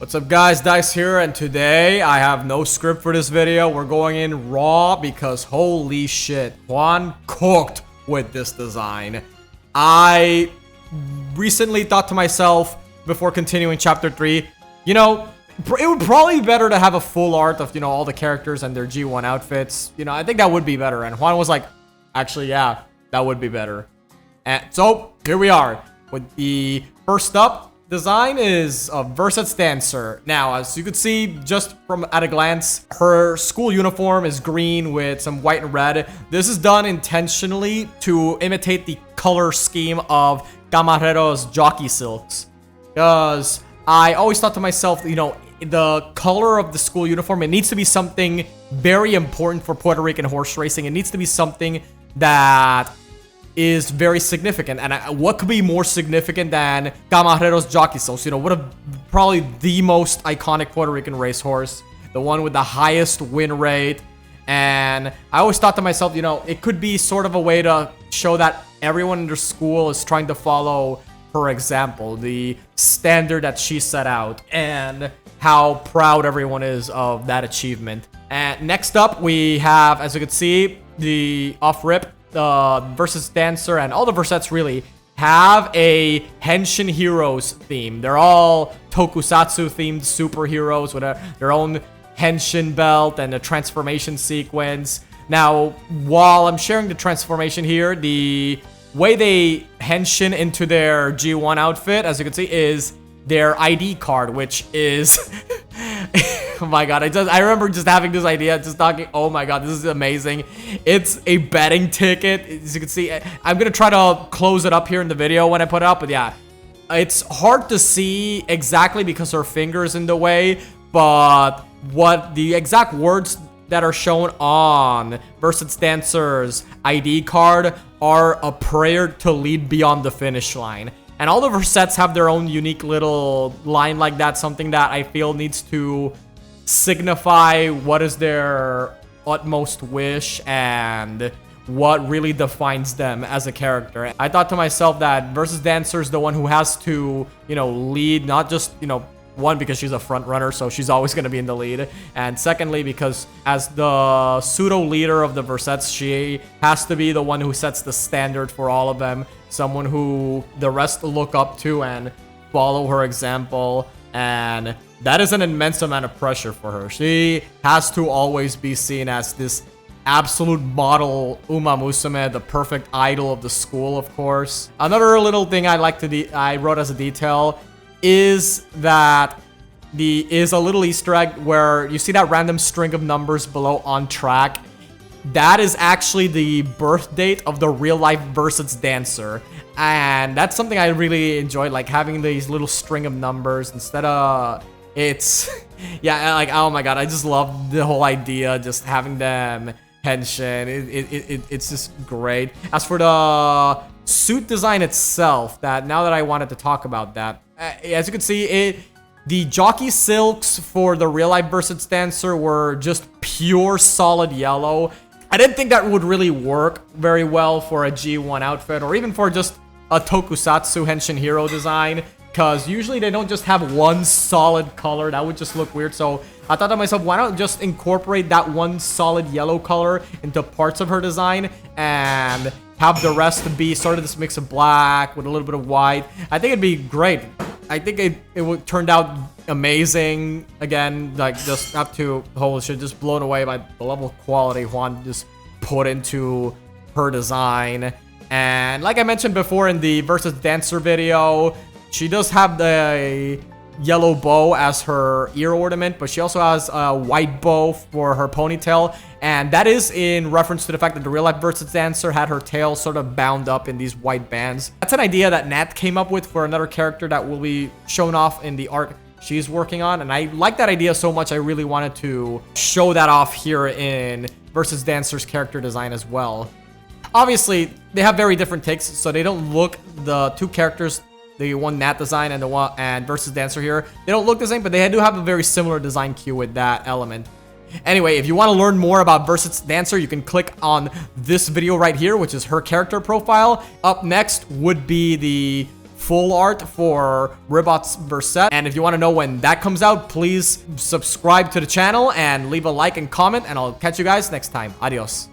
What's up guys, Dice here, and today I have no script for this video. We're going in raw because holy shit, Juan cooked with this design. I recently thought to myself before continuing chapter 3, you know, it would probably be better to have a full art of, all the characters and their G1 outfits. I think that would be better. And Juan was like, actually, yeah, that would be better. And so here we are with the first up. Design is a Verset dancer. Now, as you can see, just from at a glance, her school uniform is green with some white and red. This is done intentionally to imitate the color scheme of Camarero's jockey silks. Because I always thought to myself, the color of the school uniform, it needs to be something very important for Puerto Rican horse racing. It needs to be something that is very significant, and what could be more significant than Camarero's jockey silks? Probably the most iconic Puerto Rican racehorse, the one with the highest win rate. And I always thought to myself, it could be sort of a way to show that everyone in their school is trying to follow her example, the standard that she set out, and how proud everyone is of that achievement. And next up, we have, as you can see, the off-rip, the Verset dancer, and all the Versets really have a Henshin Heroes theme. They're all tokusatsu themed superheroes with their own Henshin belt and a transformation sequence. Now, while I'm sharing the transformation here, the way they Henshin into their G1 outfit, as you can see, is their ID card, which is oh my god, I remember just having this idea, just talking, oh my god, this is amazing. It's a betting ticket. As you can see, I'm gonna try to close it up here in the video when I put it up, but yeah, it's hard to see exactly because her finger is in the way, but what the exact words that are shown on Verset dancer's ID card are a prayer to lead beyond the finish line. And all the Versets have their own unique little line like that, something that I feel needs to signify what is their utmost wish and what really defines them as a character. I thought to myself that Verset dancer is the one who has to, lead, not just, one, because she's a front runner, so she's always going to be in the lead, and secondly, because as the pseudo leader of the Versets, she has to be the one who sets the standard for all of them, someone who the rest look up to and follow her example, and that is an immense amount of pressure for her. She has to always be seen as this absolute model Umádromo, the perfect idol of the school, of course. Another little thing I wrote as a detail is that is a little Easter egg where you see that random string of numbers below on track. That is actually the birth date of the real life Verset dancer, and that's something I really enjoyed, like having these little string of numbers instead of it's yeah, like, oh my god, I just love the whole idea, just having them Henshin. It's just great. As for the suit design itself, now that I wanted to talk about that, as you can see, the jockey silks for the real life Verset dancer were just pure solid yellow. I didn't think that would really work very well for a G1 outfit, or even for just a tokusatsu Henshin hero design, because usually they don't just have one solid color. That would just look weird. So I thought to myself, why not just incorporate that one solid yellow color into parts of her design and have the rest be sort of this mix of black with a little bit of white. I think it'd be great. I think it would turned out amazing. Again, like, just up to holy shit, just blown away by the level of quality Juan just put into her design. And like I mentioned before in the Verset dancer video, she does have the yellow bow as her ear ornament, but she also has a white bow for her ponytail, and that is in reference to the fact that the real life Verset dancer had her tail sort of bound up in these white bands. That's an idea that Nat came up with for another character that will be shown off in the art she's working on, and I like that idea so much I really wanted to show that off here in Verset dancer's character design as well. Obviously, they have very different takes, so they don't look, the two characters, the one Nat design and the one and Verset dancer here, they don't look the same, but they do have a very similar design cue with that element. Anyway, if you want to learn more about Verset dancer, you can click on this video right here, which is her character profile. Up next would be the full art for Ribot's Verset. And if you want to know when that comes out, please subscribe to the channel and leave a like and comment, and I'll catch you guys next time. Adios.